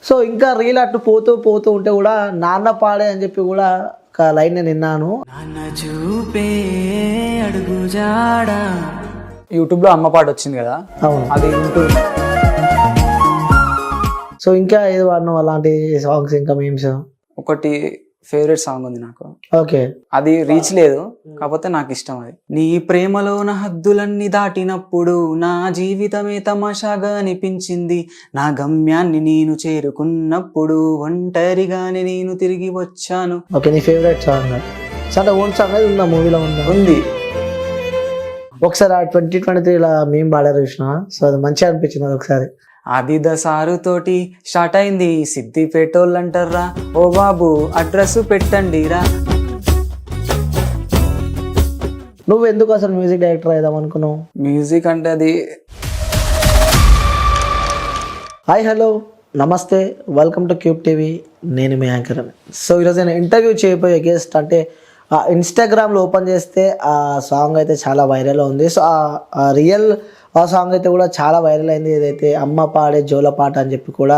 So ఇంకా reel అటు పోతూ పోతూ ఉంటే కూడా నాన్న పాడే అని చెప్పి కూడా ఒక లైన్ నేను విన్నాను. యూట్యూబ్లో అమ్మ పాట వచ్చింది కదా, అవును. అది వింటూ సో ఇంకా ఏది వాడినావు అలాంటి సాంగ్స్ ఇంకా మీమ్స్? ఒకటి ఫేవరెట్ సాంగ్ ఉంది నాకు, ఓకే. అది రీచ్ లేదు కాకపోతే నాకు ఇష్టం. అది నీ ప్రేమలోన హద్దులన్నీ దాటినప్పుడు నా జీవితమే తమాషాగా అనిపించింది, నా గమ్యాన్ని నేను చేరుకున్నప్పుడు ఒంటరిగానే నేను తిరిగి వచ్చాను. ఓకే, నీ ఫేవరెట్ సాంగ్ అంటే ఓన్ సాంగ్ అది ఉందా, మూవీలో ఉందా? ఉంది. ఒకసారి ఆ 2023 మేము పాడారు చూసిన, సో అది మంచిగా అనిపించింది. అది ఒకసారి అది దసారు తోటి స్టార్ట్ అయింది, సిద్దిపేటోళ్ళు అంటారా, ఓ బాబు అడ్రస్ పెట్టండి రా. నువ్వు ఎందుకు అసలు మ్యూజిక్ డైరెక్టర్ అయిదాం అనుకున్నావు? మ్యూజిక్ అంటే అది హాయ్, హలో, నమస్తే, వెల్కమ్ టు క్యూబ్ టీవీ. నేను మీ యాంకర్ అని. సో ఈరోజు నేను ఇంటర్వ్యూ చేయబోయే గెస్ట్ అంటే ఇన్స్టాగ్రామ్లో ఓపెన్ చేస్తే ఆ సాంగ్ అయితే చాలా వైరల్ ఉంది. సో ఆ రియల్ ఆ సాంగ్ అయితే కూడా చాలా వైరల్ అయింది. ఏదైతే అమ్మ పాడే జోల పాట అని చెప్పి కూడా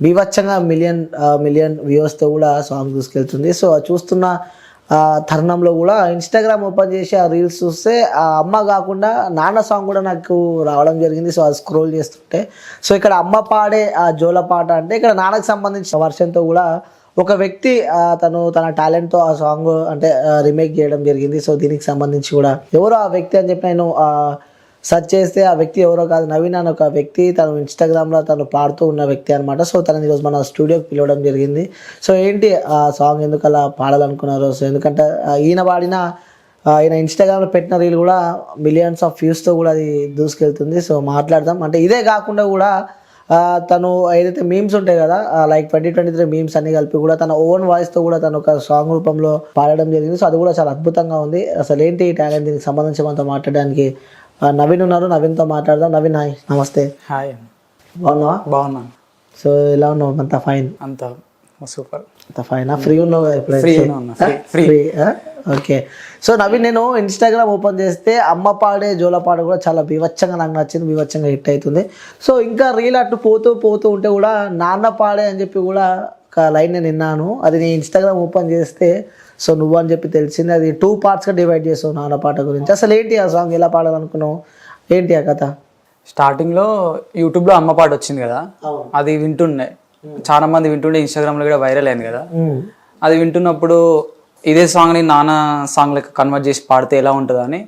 బీభత్సంగా మిలియన్ వ్యూస్తో కూడా సాంగ్ తీసుకెళ్తుంది. సో చూస్తున్న తరుణంలో కూడా ఇన్స్టాగ్రామ్ ఓపెన్ చేసి ఆ రీల్స్ చూస్తే ఆ అమ్మ కాకుండా నాన్న సాంగ్ కూడా నాకు రావడం జరిగింది. సో అది స్క్రోల్ చేస్తుంటే సో ఇక్కడ అమ్మ పాడే ఆ జోల పాట అంటే ఇక్కడ నాన్నకు సంబంధించిన వర్షన్తో కూడా ఒక వ్యక్తి తను తన టాలెంట్తో ఆ సాంగ్ అంటే రీమేక్ చేయడం జరిగింది. సో దీనికి సంబంధించి కూడా ఎవరో ఆ వ్యక్తి అని చెప్పి నేను సెర్చ్ చేస్తే ఆ వ్యక్తి ఎవరో కాదు, నవీన్ అని ఒక వ్యక్తి, తను ఇన్స్టాగ్రామ్లో తను పాడుతూ ఉన్న వ్యక్తి అనమాట. సో తనని ఈరోజు మన స్టూడియోకి పిలవడం జరిగింది. సో ఏంటి ఆ సాంగ్ ఎందుకు అలా పాడాలనుకున్నారు? సో ఎందుకంటే ఈయన ఇన్స్టాగ్రామ్లో పెట్టిన రీల్ కూడా మిలియన్స్ ఆఫ్ వ్యూస్తో కూడా అది దూసుకెళ్తుంది. సో మాట్లాడదాం. అంటే ఇదే కాకుండా కూడా తను ఏదైతే మీమ్స్ ఉంటాయి కదా, లైక్ 2023 మీమ్స్ అన్ని కలిపి కూడా తన ఓన్ వాయిస్తో కూడా తను ఒక సాంగ్ రూపంలో పాడడం జరిగింది. సో అది కూడా చాలా అద్భుతంగా ఉంది. అసలు ఏంటి ఈ టాలెంట్, దీనికి సంబంధించి మనతో మాట్లాడడానికి నవీన్ ఉన్నారు. నవీన్తో మాట్లాడదాం. నవీన్, హాయ్, నమస్తే. హాయ్, బాగున్నావా? బాగున్నా. సో ఎలా ఉన్నావు? అంతా ఫైన్? అంతా సూపర్. అంతా ఫైన్. ఫ్రీ ఉన్నావు? ఫ్రీ. ఓకే. సో నవీన్, నేను ఇన్స్టాగ్రామ్ ఓపెన్ చేస్తే అమ్మ పాడే జోల పాట కూడా చాలా బీభత్సంగా నాకు నచ్చింది, బీభత్సంగా హిట్ అవుతుంది. సో ఇంకా రీల్ అటు పోతూ ఉంటే కూడా నాన్న పాడే అని చెప్పి కూడా ఒక లైన్ నేను విన్నాను. అది నేను ఇన్స్టాగ్రామ్ ఓపెన్ చేస్తే సో నువ్వు అని చెప్పి తెలిసింది. అది 2 పార్ట్స్గా డివైడ్ చేసావు నాన్న పాట గురించి. అసలు ఏంటి ఆ సాంగ్, ఎలా పాడాలనుకున్నావు, ఏంటి ఆ కథ? స్టార్టింగ్లో యూట్యూబ్లో అమ్మ పాట వచ్చింది కదా, అది వింటుండే, చాలా మంది వింటుండే, ఇన్స్టాగ్రామ్లో కూడా వైరల్ అయింది కదా. అది వింటున్నప్పుడు ఇదే సాంగ్ని నాన్న సాంగ్ లెక్క కన్వర్ట్ చేసి పాడితే ఎలా ఉంటుందో అని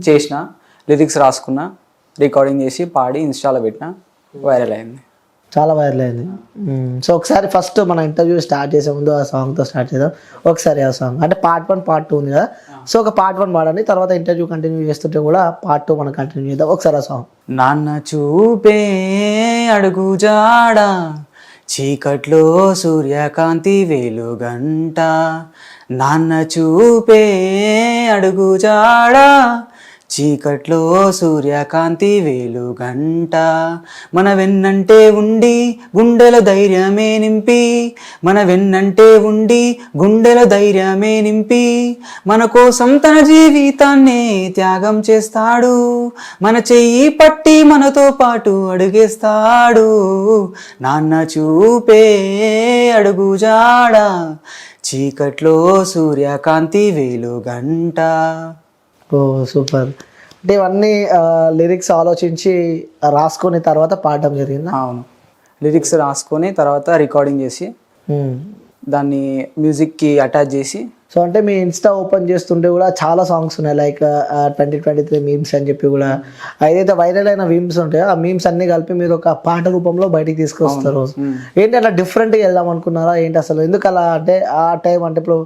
చేసిన, లిరిక్స్ రాసుకున్నా, రికార్డింగ్ చేసి పాడి ఇన్స్టాలో పెట్టిన, వైరల్ అయింది, చాలా వైరల్ అయింది. సో ఒకసారి ఫస్ట్ మన ఇంటర్వ్యూ స్టార్ట్ చేసే ముందు ఆ సాంగ్తో స్టార్ట్ చేద్దాం. ఒకసారి ఆ సాంగ్ అంటే పార్ట్ 1 పార్ట్ 2 ఉంది కదా, సో ఒక పార్ట్ 1 పాడండి, తర్వాత ఇంటర్వ్యూ కంటిన్యూ చేస్తుంటే కూడా పార్ట్ 2 మనం కంటిన్యూ చేద్దాం. ఒకసారి ఆ సాంగ్. నాన్న చూపే అడుగు జాడ, చీకట్లో సూర్యకాంతి వెలుగంట, నాన్న చూపే అడుగు జాడ, చీకట్లో సూర్యకాంతి వెలుగంట, మన వెన్నంటే ఉండి గుండెల ధైర్యమే నింపి, మన వెన్నంటే ఉండి గుండెల ధైర్యమే నింపి, మన కోసం తన జీవితాన్నే త్యాగం చేస్తాడు, మన చెయ్యి పట్టి మనతో పాటు అడుగేస్తాడు, నాన్న చూపే అడుగు జాడ, చీకట్లో సూర్యకాంతి వెలుగంట. ఓ సూపర్. అంటే ఇవన్నీ లిరిక్స్ ఆలోచించి రాసుకొని తర్వాత పాడడం జరిగింది? అవును, లిరిక్స్ రాసుకొని తర్వాత రికార్డింగ్ చేసి దాన్ని మ్యూజిక్కి అటాచ్ చేసి. సో అంటే మీ ఇన్స్టా ఓపెన్ చేస్తుంటే కూడా చాలా సాంగ్స్ ఉన్నాయి, లైక్ 2023 మీమ్స్ అని చెప్పి కూడా ఏదైతే వైరల్ అయిన మీమ్స్ ఉంటాయో ఆ మీమ్స్ అన్ని కలిపి మీరు ఒక పాట రూపంలో బయటికి తీసుకొస్తారు. ఏంటి అలా డిఫరెంట్గా వెళ్దాం అనుకున్నారా ఏంటి అసలు? ఎందుకు అలా? అంటే ఆ టైం అంటే ఇప్పుడు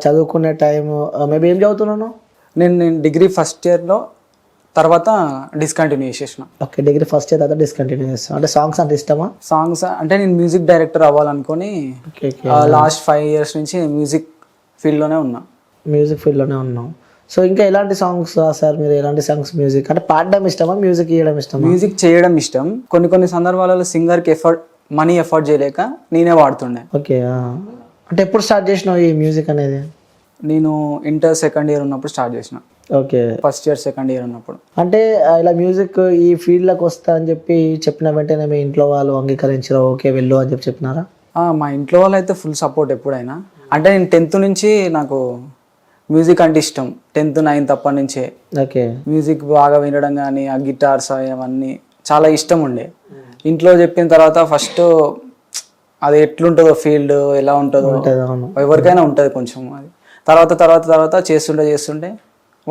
చదువుకునే టైం, మేబీ ఏం చదువుతున్నాను నేను డిగ్రీ ఫస్ట్ ఇయర్లో తర్వాత డిస్కంటిన్యూ చేసేసిన. ఓకే, డిగ్రీ ఫస్ట్ ఇయర్ తర్వాత డిస్కంటిన్యూ చేస్తాను. అంటే సాంగ్స్ అంటే ఇష్టమా? సాంగ్స్ అంటే నేను మ్యూజిక్ డైరెక్టర్ అవ్వాలనుకొని లాస్ట్ 5 years నుంచి మ్యూజిక్ ఫీల్డ్లోనే ఉన్నా. మ్యూజిక్ ఫీల్డ్లోనే ఉన్నాం. సో ఇంకా ఎలాంటి సాంగ్స్ రాశారు మీరు? ఎలాంటి సాంగ్స్? మ్యూజిక్ అంటే పాడడం ఇష్టమా, మ్యూజిక్ చేయడం ఇష్టమా? మ్యూజిక్ చేయడం ఇష్టం. కొన్ని సందర్భాలలో సింగర్కి మనీ ఎఫర్ట్ చేయలేక నేనే వాడుతుండే. ఓకే. అంటే ఎప్పుడు స్టార్ట్ చేసినావు ఈ మ్యూజిక్ అనేది? నేను ఇంటర్ సెకండ్ ఇయర్ ఉన్నప్పుడు స్టార్ట్ చేసిన. Okay. First year second year ఉన్నప్పుడు. అంటే ఇలా మ్యూజిక్ ఈ ఫీల్డ్లోకి వస్తా అని చెప్పి చెప్పిన వెంటనే మీ ఇంట్లో వాళ్ళు అంగీకరించారు, ఓకే వెళ్ళు అని చెప్పి చెప్పినారా? మా ఇంట్లో వాళ్ళు అయితే ఫుల్ సపోర్ట్ ఎప్పుడైనా. అంటే నేను 10th నుంచి నాకు మ్యూజిక్ అంటే ఇష్టం. 10th 9th అప్పటి నుంచే ఓకే. మ్యూజిక్ బాగా వినడం కానీ ఆ గిటార్స్ అవన్నీ చాలా ఇష్టం ఉండే. ఇంట్లో చెప్పిన తర్వాత ఫస్ట్ అది ఎట్లుంటుందో ఫీల్డ్ ఎలా ఉంటుందో ఎవరికైనా ఉంటుంది కొంచెం. అది తర్వాత తర్వాత తర్వాత చేస్తుంటే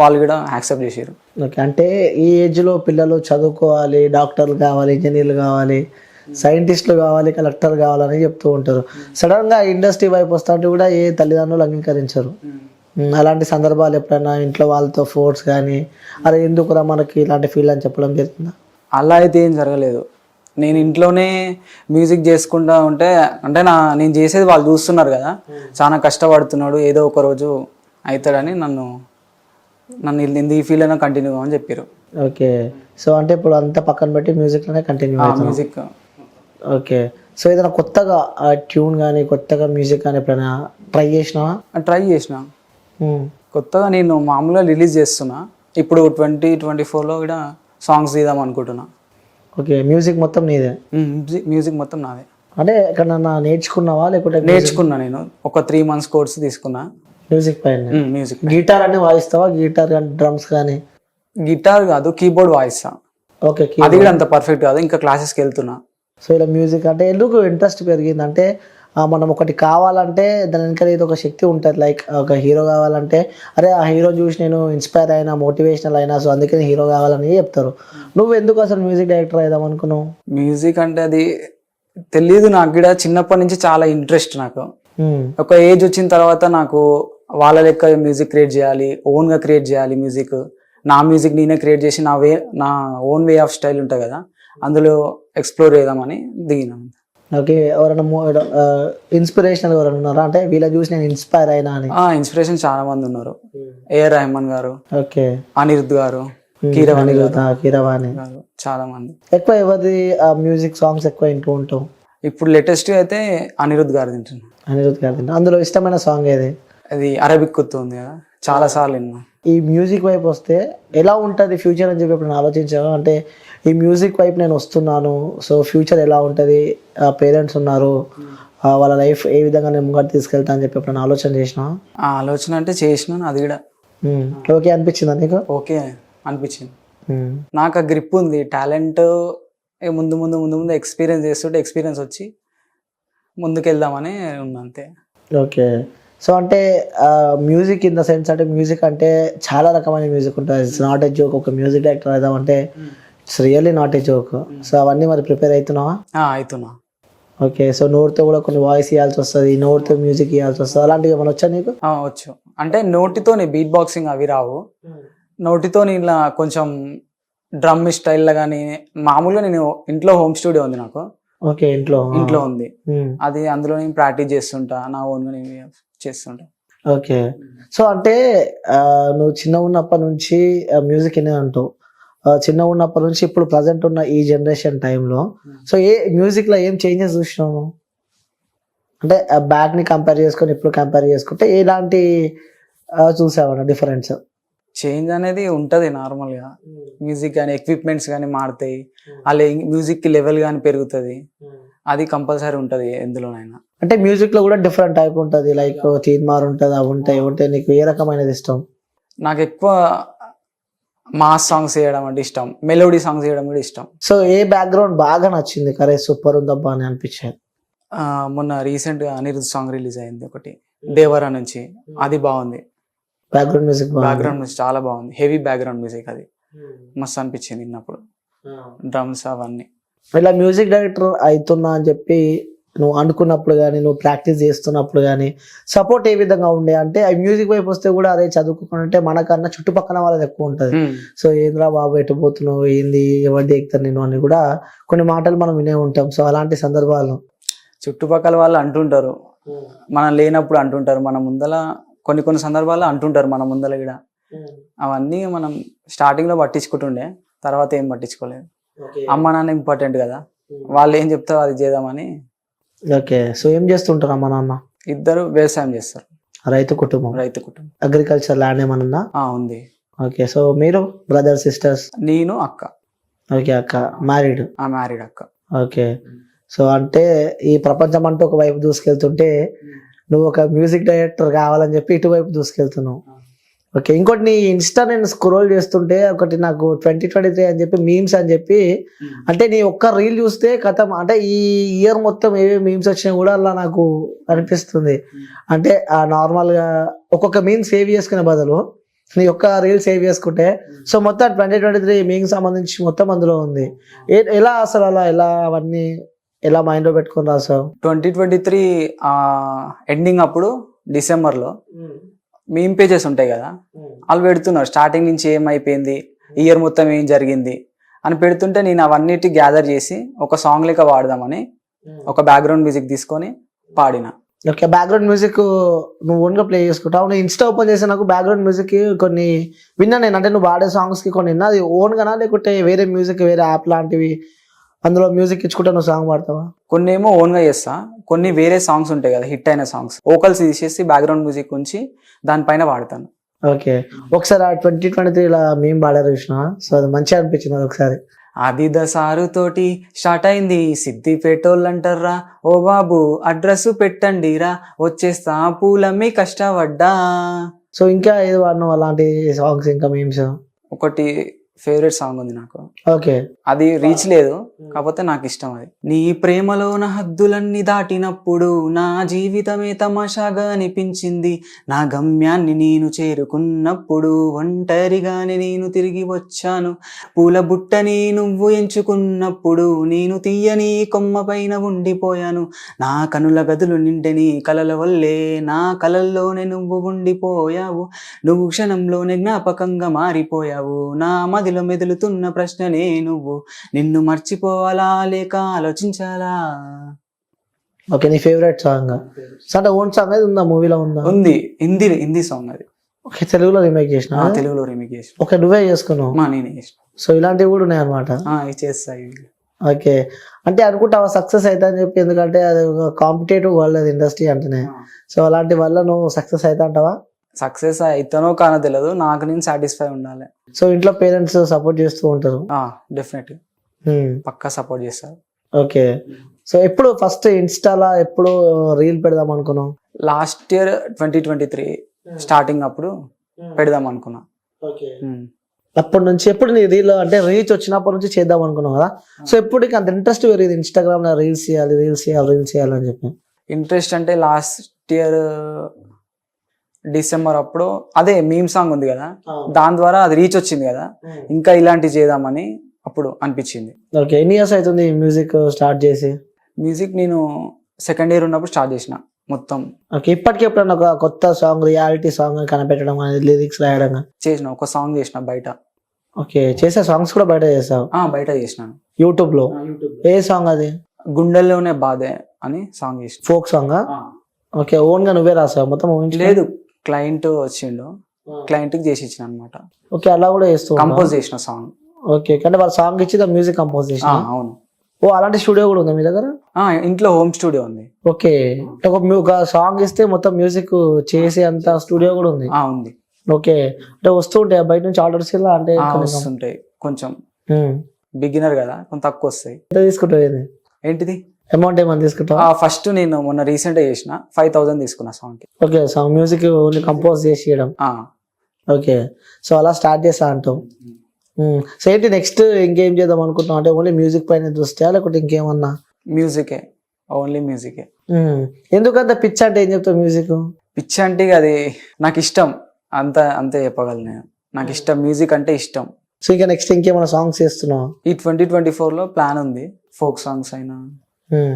వాళ్ళు కూడా యాక్సెప్ట్ చేసారు. ఓకే. అంటే ఈ ఏజ్లో పిల్లలు చదువుకోవాలి, డాక్టర్లు కావాలి, ఇంజనీర్లు కావాలి, సైంటిస్టులు కావాలి, కలెక్టర్ కావాలని చెప్తూ ఉంటారు. సడన్గా ఇండస్ట్రీ వైపు వస్తుంటే కూడా ఏ తల్లిదండ్రులు అంగీకరించరు. అలాంటి సందర్భాలు ఎప్పుడైనా ఇంట్లో వాళ్ళతో ఫోర్స్ కానీ అరే ఎందుకురా మనకి ఇలాంటి ఫీల్డ్ అని చెప్పడం జరుగుతుందా? అలా అయితే ఏం జరగలేదు. నేను ఇంట్లోనే మ్యూజిక్ చేసుకుంటా ఉంటే అంటే నేను చేసేది వాళ్ళు చూస్తున్నారు కదా, చాలా కష్టపడుతున్నాడు, ఏదో ఒక రోజు అవుతాడని నన్ను ఈ ఫీల్డ్ అయినా కంటిన్యూ అని చెప్పారు. ఓకే. సో అంటే ఇప్పుడు అంతా పక్కన పెట్టి మ్యూజిక్లోనే కంటిన్యూ అవుతుంది. మ్యూజిక్. ఓకే. సో ఏదైనా కొత్తగా ట్యూన్ కానీ కొత్తగా మ్యూజిక్ కానీ ఎప్పుడైనా ట్రై చేసినావా? ట్రై చేసిన. కొత్తగా నేను మామూలుగా రిలీజ్ చేస్తున్నా. ఇప్పుడు 2024లో కూడా సాంగ్స్ తీద్దాం అనుకుంటున్నా. ఓకే. మ్యూజిక్ మొత్తం నీదే? మ్యూజిక్ మొత్తం నాదే. అంటే ఎక్కడన్నా నేర్చుకున్నావా లేకపోతే? నేర్చుకున్నా. నేను ఒక 3 months కోర్స్ తీసుకున్నా మ్యూజిక్ పైన. మ్యూజిక్. గిటార్ అన్ని వాయిస్తావా? గిటార్ కానీ డ్రమ్స్ కానీ? గిటార్ కాదు, కీబోర్డ్ వాయిస్తా. ఓకే. అది కూడా అంత పర్ఫెక్ట్ కాదు, ఇంకా క్లాసెస్కి వెళ్తున్నా. సో ఇలా మ్యూజిక్ అంటే ఎందుకు ఇంట్రెస్ట్ పెరిగింది అంటే మనం ఒకటి కావాలంటే దాని వెనకాల ఏదో ఒక శక్తి ఉంటుంది. లైక్ ఒక హీరో కావాలంటే అరే ఆ హీరో చూసి నేను ఇన్స్పైర్ అయినా, మోటివేషనల్ అయినా, సో అందుకని హీరో కావాలని చెప్తారు. నువ్వు ఎందుకు అసలు మ్యూజిక్ డైరెక్టర్ అయిదాం అనుకున్నావు? మ్యూజిక్ అంటే అది తెలీదు, నాకు కూడా చిన్నప్పటి నుంచి చాలా ఇంట్రెస్ట్. నాకు ఒక ఏజ్ వచ్చిన తర్వాత నాకు వాళ్ళ లెక్క మ్యూజిక్ క్రియేట్ చేయాలి, ఓన్గా క్రియేట్ చేయాలి మ్యూజిక్. నా మ్యూజిక్ నేనే క్రియేట్ చేసి నా ఓన్ వే ఆఫ్ స్టైల్ ఉంటుంది కదా, అందులో ఎక్స్ప్లోర్ చేద్దామని దిగినాం. ఓకే. ఎవరైనా ఇన్స్పిరేషనల్ ఎవరైనా ఉన్నారా అంటే వీళ్ళ చూసి నేను ఇన్స్పైర్ అయినా అని? ఇన్స్పిరేషన్ చాలా మంది ఉన్నారు. ఏఆర్ రెహమాన్ గారు, ఓకే, అనిరుద్ధ్ గారు, కీరవాణి గారు, చాలా మంది. ఎక్కువ ఎవరిది మ్యూజిక్ సాంగ్స్ ఎక్కువ వింటూ ఉంటాం? ఇప్పుడు లేటెస్ట్ అయితే అనిరుద్ధ్ గారు తింటున్నా. అనిరుద్ధ్ గారు తింటా. అందులో ఇష్టమైన సాంగ్ ఏది? అది అరబిక్ కుత్తు ఉంది కదా, చాలా సార్లు విన్నా. ఈ మ్యూజిక్ వైపు వస్తే ఎలా ఉంటుంది ఫ్యూచర్ అని చెప్పి ఇప్పుడు ఆలోచించాను. అంటే ఈ మ్యూజిక్ వైపు నేను వస్తున్నాను, సో ఫ్యూచర్ ఎలా ఉంటుంది, పేరెంట్స్ ఉన్నారు, వాళ్ళ లైఫ్ ఏ విధంగా నేను ముంగట తీసుకెళ్తా అని చెప్పి ఎప్పుడైనా ఆలోచన చేసినా? ఆలోచన అంటే చేసినాను, అది కూడా ఓకే అనిపించిందా నీకు? ఓకే అనిపించింది. నాకు ఆ గ్రిప్ ఉంది, టాలెంట్. ముందు ముందు ముందు ముందు ఎక్స్పీరియన్స్ చేస్తుంటే ఎక్స్పీరియన్స్ వచ్చి ముందుకెళ్దామని ఉన్నా అంతే. ఓకే. సో అంటే మ్యూజిక్ ఇన్ ద సెన్స్ అంటే మ్యూజిక్ అంటే చాలా రకమైన మ్యూజిక్ ఉంటుంది. It's not a joke. ఒక మ్యూజిక్ డైరెక్టర్ అయిదామంటే it's really not a joke. So అవన్నీ మరి ప్రిపేర్ అవుతున్నావా? అవుతున్నా. ఓకే. సో నోటితో కూడా కొన్ని వాయిస్ ఇవ్వాల్సి వస్తుంది, నోటితో మ్యూజిక్ ఇవ్వాల్సి వస్తుంది, అలాంటివి ఏమైనా వచ్చా నీకు? వచ్చు. అంటే నోటితో బీట్ బాక్సింగ్ అవి రావు. నోటితో ఇలా కొంచెం డ్రమ్ స్టైల్లో కానీ, మామూలుగా నేను ఇంట్లో హోమ్ స్టూడియో ఉంది నాకు. ఓకే. ఇంట్లో ఉంది. అది అందులో నేను ప్రాక్టీస్ చేస్తుంటా, నా ఓన్గా నేను చేస్తుంటా. ఓకే. సో అంటే నువ్వు చిన్న ఉన్నప్పటి నుంచి మ్యూజిక్ వినే అంటావు. చిన్న ఉన్నప్పటి నుంచి ఇప్పుడు ప్రజెంట్ ఉన్న ఈ జనరేషన్ టైంలో సో ఏ మ్యూజిక్లో ఏం చేంజెస్ చూసినావు? అంటే బ్యాక్ని కంపేర్ చేసుకొని ఇప్పుడు కంపేర్ చేసుకుంటే ఎలాంటి చూసావన్నా డిఫరెన్స్? చేంజ్ అనేది ఉంటుంది నార్మల్గా. మ్యూజిక్ కానీ ఎక్విప్మెంట్స్ కానీ మారుతాయి, అలాగే మ్యూజిక్ లెవెల్ కానీ పెరుగుతుంది. అది కంపల్సరీ ఉంటుంది ఎందులోనైనా. అంటే మ్యూజిక్లో కూడా డిఫరెంట్ టైప్ ఉంటుంది, లైక్ తీన్మార్ ఉంటుంది, అవి ఉంటాయి. నీకు ఏ రకమైనది ఇష్టం? నాకు ఎక్కువ మాస్ సాంగ్స్ చేయడం అంటే ఇష్టం, మెలోడీ సాంగ్స్ చేయడం కూడా ఇష్టం. సో ఏ బ్యాక్గ్రౌండ్ బాగా నచ్చింది, కరే సూపర్ ఉందబ్బా అని అనిపించేది? మొన్న రీసెంట్గా అనిరుద్ధ్ సాంగ్ రిలీజ్ అయింది ఒకటి, దేవరా నుంచి. అది బాగుంది. బ్యాక్గ్రౌండ్ మ్యూజిక్ చాలా బాగుంది, హెవీ బ్యాక్గ్రౌండ్ మ్యూజిక్. అది మస్తు అనిపించింది విన్నప్పుడు, డ్రమ్స్ అవన్నీ. ఇలా మ్యూజిక్ డైరెక్టర్ అవుతున్నా అని చెప్పి నువ్వు అనుకున్నప్పుడు కానీ, నువ్వు ప్రాక్టీస్ చేస్తున్నప్పుడు కానీ సపోర్ట్ ఏ విధంగా ఉండే? అంటే ఆ మ్యూజిక్ వైపు వస్తే కూడా అదే చదువుకుంటే మనకన్నా చుట్టుపక్కల వాళ్ళది ఎక్కువ ఉంటుంది. సో ఏంద్రా బాబు ఎటు పోతున్నావు, ఏంది, ఎవరిది ఎక్కుతారు నేను అని కూడా కొన్ని మాటలు మనం వినే ఉంటాం. సో అలాంటి సందర్భాలు చుట్టుపక్కల వాళ్ళు అంటుంటారు, మనం లేనప్పుడు అంటుంటారు, మన ముందల కొన్ని సందర్భాల్లో అంటుంటారు మన ముందల కూడా. అవన్నీ మనం స్టార్టింగ్ లో పట్టించుకుంటుండే, తర్వాత ఏం పట్టించుకోలేదు. అమ్మ నాన్న ఇంపార్టెంట్ కదా, వాళ్ళు ఏం చెప్తారో అది చేద్దామని. ఓకే. సో ఏం చేస్తుంటారు అమ్మ నాన్న? ఇద్దరు వ్యవసాయం చేస్తారు. రైతు కుటుంబం. రైతు కుటుంబం. అగ్రికల్చర్ ల్యాండ్ ఏమన్నా ఉంది. ఓకే, సో మీరు బ్రదర్ సిస్టర్స్? నేను అక్క. ఓకే, అక్క మ్యారీడ్? ఆ మ్యారీడ్ అక్క. ఓకే, సో అంటే ఈ ప్రపంచం అంటూ ఒకవైపు దూసుకెళ్తుంటే నువ్వు ఒక మ్యూజిక్ డైరెక్టర్ కావాలని చెప్పి ఇటువైపు దూసుకెళ్తున్నావు. ఓకే, ఇంకోటి నీ ఇన్స్టా నేను స్క్రోల్ చేస్తుంటే ఒకటి నాకు 2023 అని చెప్పి మీమ్స్ అని చెప్పి, అంటే నీ ఒక్క రీల్ చూస్తే కథం, అంటే ఈ ఇయర్ మొత్తం ఏవే మీమ్స్ వచ్చినా కూడా అలా నాకు అనిపిస్తుంది. అంటే నార్మల్గా ఒక్కొక్క మీమ్ సేవ్ చేసుకునే బదులు నీ ఒక్క రీల్ సేవ్ చేసుకుంటే సో మొత్తం 2023 మీమ్స్ సంబంధించి మొత్తం అందులో ఉంది. ఎలా అసలు అలా ఎలా అవన్నీ ఎలా మైండ్లో పెట్టుకొని రాసావు? 2023 ఎండింగ్ అప్పుడు డిసెంబర్లో మీమ్ పేజెస్ ఉంటాయి కదా, వాళ్ళు పెడుతున్నారు స్టార్టింగ్ నుంచి ఏమైపోయింది, ఇయర్ మొత్తం ఏం జరిగింది అని పెడుతుంటే నేను అవన్నిటి గ్యాదర్ చేసి ఒక సాంగ్ లెక్క వాడదామని ఒక బ్యాక్గ్రౌండ్ మ్యూజిక్ తీసుకొని పాడిన. ఓకే, బ్యాక్గ్రౌండ్ మ్యూజిక్ నువ్వు ఓన్గా ప్లే చేసుకుంటావు? నేను ఇన్స్టా ఓపెన్ చేసి నాకు బ్యాక్గ్రౌండ్ మ్యూజిక్ కొన్ని విన్నా నేను, అంటే నువ్వు వాడే సాంగ్స్కి కొన్ని విన్నా. అది ఓన్గానా లేకుంటే వేరే మ్యూజిక్ వేరే యాప్ లాంటివి అందులో మ్యూజిక్ ఇచ్చుకుంటే నువ్వు సాంగ్ పాడతావా? కొన్ని ఏమో ఓన్గా చేస్తా, కొన్ని వేరే సాంగ్స్ ఉంటాయి కదా హిట్ అయిన సాంగ్స్, వోకల్స్ తీసేసి బ్యాక్గ్రౌండ్ మ్యూజిక్ ఉంచి దానిపైన వాడతాను. ఓకే, ఒకసారి 2023 ఇలా మేము పాడారు చూసిన, సో అది మంచిగా అనిపించింది. అది ఒకసారి అది దసారు తోటి స్టార్ట్ అయింది, సిద్దిపేటోళ్ళు అంటారా ఓ బాబు అడ్రస్ పెట్టండిరా, వచ్చేస్తా పూలమ్మి కష్టపడ్డా. సో ఇంకా ఏది వాడినావు అలాంటి సాంగ్స్ ఇంకా మీమ్స్? ఒకటి ఫేవరెట్ సాంగ్ ఉంది నాకు, ఓకే, అది రీచ్ లేదు కాకపోతే నాకు ఇష్టం. అది నీ ప్రేమలోన హద్దులన్నీ దాటినప్పుడు నా జీవితమే తమాషాగా అనిపించింది, నా గమ్యాన్ని నేను చేరుకున్నప్పుడు ఒంటరిగానే నేను తిరిగి వచ్చాను, పూల బుట్టని నువ్వు ఎంచుకున్నప్పుడు నేను తీయని కొమ్మ పైన ఉండిపోయాను, నా కనుల గదులు నిండని కలల వల్లే నా కలల్లోనే నువ్వు ఉండిపోయావు, నువ్వు క్షణంలోనే జ్ఞాపకంగా మారిపోయావు, నా మదిలో మెదులుతున్న ప్రశ్ననే నువ్వు, నిన్ను మర్చిపోవాలా లేక ఆలోచించాలా. ఓకే, నీ ఫేవరెట్ సాంగ్ అంటే ఓన్ సాంగ్ అది ఉందా, మూవీలో ఉందా? ఉంది, హిందీ సాంగ్ అది. ఓకే, తెలుగులో రీమేక్ చేసిన? తెలుగులో రీమేక్ చేసిన. ఓకే, నువ్వే చేసుకున్నావు? నేనే చేసిన. సో ఇలాంటివి కూడా ఉన్నాయి అనమాట? చేస్తాయి. ఓకే, అంటే అనుకుంటావా సక్సెస్ అవుతా అని చెప్పి, ఎందుకంటే అది కాంపిటేటివ్ వరల్డ్ అది ఇండస్ట్రీ అంటేనే, సో అలాంటి వల్ల నువ్వు సక్సెస్ అవుతా అంటావా? సక్సెస్ అవుతానో కానో తెలియదు, నాకు నేను సాటిస్ఫై ఉండాలి. సో ఇంట్లో పేరెంట్స్ సపోర్ట్ చేస్తూ ఉంటారు? డెఫినెట్ పక్కా సపోర్ట్ చేస్తారు. ఓకే, సో ఎప్పుడు ఫస్ట్ ఇన్స్టాలా ఎప్పుడు రీల్ పెడదాం అనుకున్నావు? లాస్ట్ ఇయర్ 2023 స్టార్టింగ్ అప్పుడు పెడదాం అనుకున్నా. అప్పటి నుంచి ఎప్పుడు నీ రీల్ అంటే రీచ్ వచ్చినప్పటి నుంచి చేద్దాం అనుకున్నావు కదా, సో ఎప్పుడు అంత ఇంట్రెస్ట్ పెరిగింది ఇన్స్టాగ్రామ్ లో రీల్స్ చేయాలి అని చెప్పి? ఇంట్రెస్ట్ అంటే లాస్ట్ ఇయర్ డిసెంబర్ అప్పుడు అదే మీమ్ సాంగ్ ఉంది కదా, దాని ద్వారా అది రీచ్ వచ్చింది కదా, ఇంకా ఇలాంటివి చేద్దామని అప్పుడు అనిపించింది. ఓకే, ఎన్ని ఇయర్స్ అవుతుంది మ్యూజిక్ స్టార్ట్ చేసి? మ్యూజిక్ నేను సెకండ్ ఇయర్ ఉన్నప్పుడు స్టార్ట్ చేసిన మొత్తం. ఓకే, ఇప్పటికి ఎప్పుడన్నా ఒక కొత్త సాంగ్ రియాలిటీ సాంగ్ కనిపెట్టడం అనేది, లిరిక్స్ రాయడం చేసిన? ఒక సాంగ్ చేసిన బయట. ఓకే, చేసే సాంగ్స్ కూడా బయట చేసావు? బయట చేసినాను యూట్యూబ్ లో. ఏ సాంగ్ అది? గుండెల్లోనే బాధే అని సాంగ్ చేసిన. Folk song? ఓకే, ఓన్ గా నువ్వే రాసావు మొత్తం? లేదు, క్లయింట్ వచ్చిండు, క్లయింట్ కి చేసి ఇచ్చిన అనమాట. ఓకే, అలా కూడా చేస్తూ కంపోజ్ చేసిన సాంగ్. ఓకే, అంటే వాళ్ళు సాంగ్ ఇచ్చి మ్యూజిక్ కంపోజ్ చేసిన? అవును. ఓ, అలాంటి స్టూడియో కూడా ఉందా మీ దగ్గర? ఇంట్లో హోమ్ స్టూడియో ఉంది. ఓకే, ఒక సాంగ్ ఇస్తే మొత్తం మ్యూజిక్ చేసే అంత స్టూడియో కూడా ఉంది? ఉంది. ఓకే, అంటే వస్తూ ఉంటాయి బయట నుంచి ఆర్డర్స్ ఇలా? అంటే వస్తుంటాయి, కొంచెం బిగినర్ కదా, కొంచెం తక్కువ వస్తాయి. ఎంత తీసుకుంటావు? ఏంటిది అమౌంట్ ఏమన్నా తీసుకుంటావా? ఫస్ట్ నేను మొన్న రీసెంట్ గా చేసిన 5,000 తీసుకున్నా సాంగ్ కి. Okay, song music only compose చేసి చేయడం? ఓకే, సో అలా స్టార్ట్ చేసా అంటావు. సో ఏంటి నెక్స్ట్ ఇంకేం చేద్దాం అనుకుంటున్నావు? అంటే ఓన్లీ మ్యూజిక్ పైన చూస్తా లేకపోతే ఇంకేమన్నా? మ్యూజికే, ఓన్లీ మ్యూజికే. ఎందుకంత పిచ్ అంటే ఏం చెప్తావు? మ్యూజిక్ పిచ్ అంటే అది నాకు ఇష్టం, అంతే చెప్పగలను నేను. నాకు ఇష్టం, మ్యూజిక్ అంటే ఇష్టం. సో ఇంకా నెక్స్ట్ ఇంకేమైనా సాంగ్స్ చేస్తున్నావు? ఈ 2024 లో ప్లాన్ ఉంది, ఫోక్ సాంగ్స్ అయినా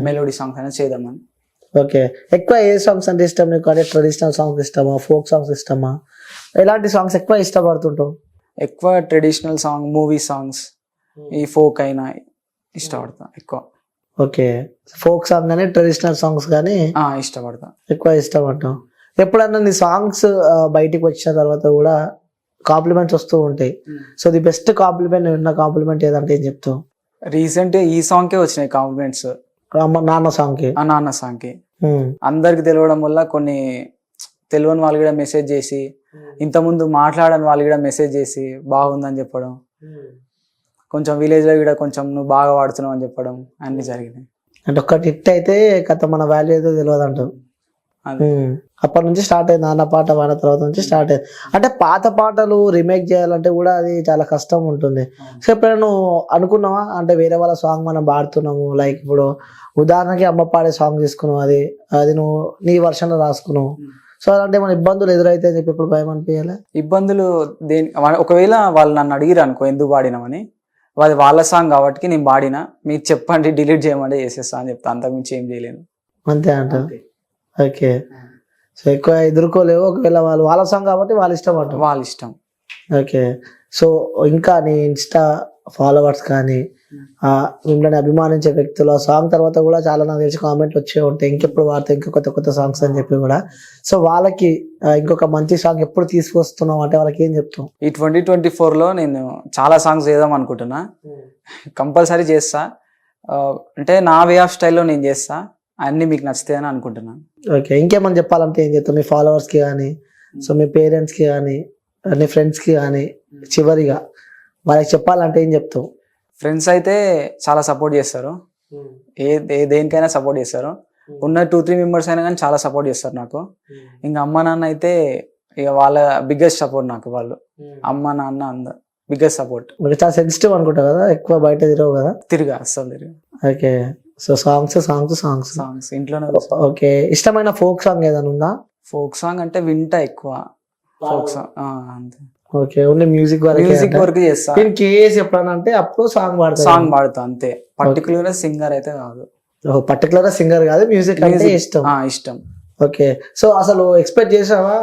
మెలోడీ సాంగ్స్ అయినా చేద్దామని. ఓకే, ఎక్కువ ఏ సాంగ్స్ అంటే ఇష్టం నీకు? అంటే ట్రెడిషనల్ సాంగ్స్ ఇష్టమా, ఫోక్ సాంగ్స్ ఇష్టమా, ఎలాంటి సాంగ్స్ ఎక్కువ ఇష్టపడుతుంటావు? ఎక్కువ ట్రెడిషనల్ సాంగ్, మూవీ సాంగ్స్, ఈ ఫోక్ అయినా ఇష్టపడతా ఎక్కువ. ఓకే, ఫోక్ సాంగ్ కానీ ట్రెడిషనల్ సాంగ్స్ కానీ ఇష్టపడతా, ఎక్కువ ఇష్టపడతాం. ఎప్పుడన్నా నీ సాంగ్స్ బయటికి వచ్చిన తర్వాత కూడా కాంప్లిమెంట్స్ వస్తూ ఉంటాయి, సో ది బెస్ట్ కాంప్లిమెంట్ విన్న కాంప్లిమెంట్ ఏదంటే ఏం చెప్తావు? రీసెంట్ ఈ సాంగ్ కే వచ్చినాయి కాంప్లిమెంట్స్, నాన్న సాంగ్ కి. నాన్న సాంగ్ కి అందరికి తెలియడం వల్ల కొన్ని తెలియని వాళ్ళు కూడా మెసేజ్ చేసి, ఇంతకుముందు మాట్లాడని వాళ్ళు కూడా మెసేజ్ చేసి బాగుందని చెప్పడం, కొంచెం విలేజ్లో కూడా కొంచెం నువ్వు బాగా వాడుతున్నావు అని చెప్పడం అన్నీ జరిగినాయి. అంటే ఒక్కటి హిట్ అయితే కథ మన వాల్యూ ఏదో తెలియదు అంటారు. అది అప్పటి నుంచి స్టార్ట్ అయింది నాన్న పాట వాడిన తర్వాత నుంచి స్టార్ట్ అయింది. అంటే పాత పాటలు రీమేక్ చేయాలంటే కూడా అది చాలా కష్టం ఉంటుంది. సో ఎప్పుడైనా నువ్వు అనుకున్నావా అంటే వేరే వాళ్ళ సాంగ్ మనం పాడుతున్నాము, లైక్ ఇప్పుడు ఉదాహరణకి అమ్మ పాడే సాంగ్ తీసుకున్నావు, అది అది నువ్వు నీ వర్షన్లో రాసుకున్నావు, సో అలాంటి మన ఇబ్బందులు ఎదురైతే అని చెప్పి ఇప్పుడు భయం అనిపించాలి? ఇబ్బందులు ఒకవేళ వాళ్ళు నన్ను అడిగిరు అనుకో ఎందుకు పాడినామని, అది వాళ్ళ సాంగ్ కాబట్టి నేను పాడినా, మీరు చెప్పండి డిలీట్ చేయమంటే చేసేస్తా అని చెప్తా, అంతకుమించి ఏం చేయలేను. అంతే అంటారు. ఓకే, సో ఎక్కువ ఎదుర్కోలేవు, ఒకవేళ వాళ్ళు వాళ్ళ సాంగ్ కాబట్టి వాళ్ళ ఇష్టం అంటారు. వాళ్ళ ఇష్టం. ఓకే, సో ఇంకా నీ ఇన్స్టా ఫాలోవర్స్ కానీ మిమ్మల్ని అభిమానించే వ్యక్తులు ఆ సాంగ్ తర్వాత కూడా చాలా నాకు తెలిసి కామెంట్లు వచ్చే ఉంటాయి, ఇంకెప్పుడు వాడతాయి ఇంకా కొత్త కొత్త సాంగ్స్ అని చెప్పి కూడా. సో వాళ్ళకి ఇంకొక మంచి సాంగ్ ఎప్పుడు తీసుకొస్తున్నావు అంటే వాళ్ళకి ఏం చెప్తాం? ఈ 2024లో నేను చాలా సాంగ్స్ చేద్దాం అనుకుంటున్నా, కంపల్సరీ చేస్తా. అంటే నా వే ఆఫ్ స్టైల్లో నేను చేస్తా, అన్నీ మీకు నచ్చుతాయని అనుకుంటున్నాను. ఓకే, ఇంకేమని చెప్పాలంటే ఏం చెప్తావు మీ ఫాలోవర్స్కి కానీ, సో మీ పేరెంట్స్కి కానీ, నీ ఫ్రెండ్స్కి కానీ, చివరిగా వాళ్ళకి చెప్పాలంటే ఏం చెప్తావు? ఫ్రెండ్స్ అయితే చాలా సపోర్ట్ చేస్తారు, దేనికైనా సపోర్ట్ చేస్తారు. ఉన్న 2-3 మెంబర్స్ అయినా కానీ చాలా సపోర్ట్ చేస్తారు నాకు. ఇంకా అమ్మ నాన్న అయితే ఇక వాళ్ళ బిగ్గెస్ట్ సపోర్ట్ నాకు. వాళ్ళు అమ్మ నాన్న అందరు బిగ్గెస్ట్ సపోర్ట్. చాలా సెన్సిటివ్ అనుకుంటా కదా, ఎక్కువ బయట తిరగవు కదా? అస్సలు తిరిగి. ఓకే, సో సాంగ్స్ ఇంట్లోనే. ఓకే, ఇష్టమైన ఫోక్ సాంగ్ ఏదైనా ఉందా? ఫోక్ సాంగ్ అంటే వింటా ఎక్కువ, ఫోక్ సాంగ్ అంతే. ఓకే, ఓన్లీ మ్యూజిక్ వరకు చేస్తా. కేసు ఎప్పుడన్నా అంటే అప్పుడు సాంగ్ పాడుతా అంతే, పర్టికులర్ సింగర్ అయితే కాదు. పర్టికులర్ సింగర్ కాదు, మ్యూజిక్ అంటే ఇష్టం. ఓకే, సో అసలు ఎక్స్పెక్ట్ చేసావా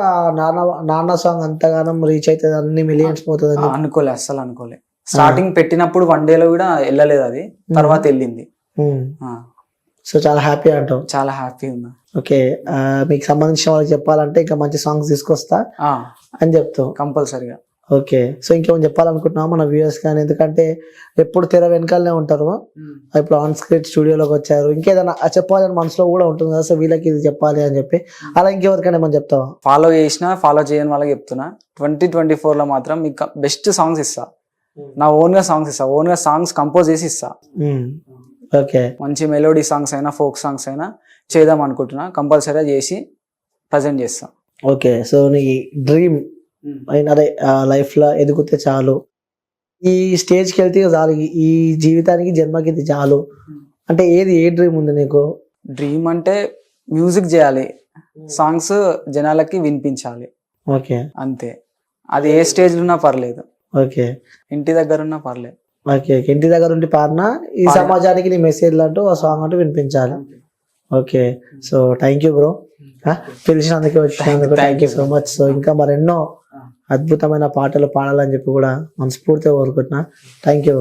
నాన్న సాంగ్ అంతగానం రీచ్ అవుతుంది, అన్ని మిలియన్స్ పోతుంది? అనుకోలే, అస్సలు అనుకోలే. స్టార్టింగ్ పెట్టినప్పుడు 1 day లో కూడా వెళ్ళలేదు, అది తర్వాత వెళ్ళింది. సో చాలా హ్యాపీ అంటావు? చాలా హ్యాపీ ఉన్నా. ఓకే, మీకు సంబంధించిన వాళ్ళకి చెప్పాలంటే ఇంకా మంచి సాంగ్స్ తీసుకొస్తా అని చెప్తావు కంపల్సరీగా. ఓకే, సో ఇంకేమైనా చెప్పాలనుకుంటున్నావా మన వ్యూవర్స్ కానీ? ఎందుకంటే ఎప్పుడు తెర వెనకాలనే ఉంటారు, ఇప్పుడు ఆన్ స్క్రీన్ స్టూడియోలోకి వచ్చారు, ఇంకేదైనా చెప్పాలని మనసులో కూడా ఉంటుంది కదా, సో వీళ్ళకి ఇది చెప్పాలి అని చెప్పి, అలా ఇంకెవరికైనా ఏమన్నా చెప్తావా? ఫాలో చేయని వాళ్ళకి చెప్తున్నా, 2024లో మాత్రం మీకు బెస్ట్ సాంగ్స్ ఇస్తా, నా ఓన్ గా సాంగ్స్ కంపోజ్ చేసి ఇస్తా. ఓకే, మంచి మెలోడీ సాంగ్స్ అయినా ఫోక్ సాంగ్స్ అయినా చేద్దాం అనుకుంటున్నా, కంపల్సరీగా చేసి ప్రజెంట్ చేస్తా. ఓకే, సో నీ డ్రీమ్ అదే లైఫ్ లో ఎదుగుతే చాలు, ఈ స్టేజ్కి వెళ్తే చాలు, ఈ జీవితానికి జన్మకి ఇది చాలు అంటే ఏ డ్రీమ్ ఉంది నీకు? డ్రీమ్ అంటే మ్యూజిక్ చేయాలి, సాంగ్స్ జనాలకి వినిపించాలి. ఓకే, అంతే. అది ఏ స్టేజ్ లో ఉన్నా పర్లేదు. ఓకే, ఇంటి దగ్గర ఉన్నా పర్లేదు. ఓకే, ఇంటి దగ్గర ఉండి పాడినా ఈ సమాజానికి నీ మెసేజ్ అంటూ ఆ సాంగ్ అంటూ వినిపించాలి. Okay, so thank you bro, పిలిచినందుకు వచ్చినందుకు thank you so much. So ఇంకా మరెన్నో అద్భుతమైన పాటలు పాడాలని చెప్పి కూడా మనస్ఫూర్తిగా కోరుకుంటున్నా. Thank you.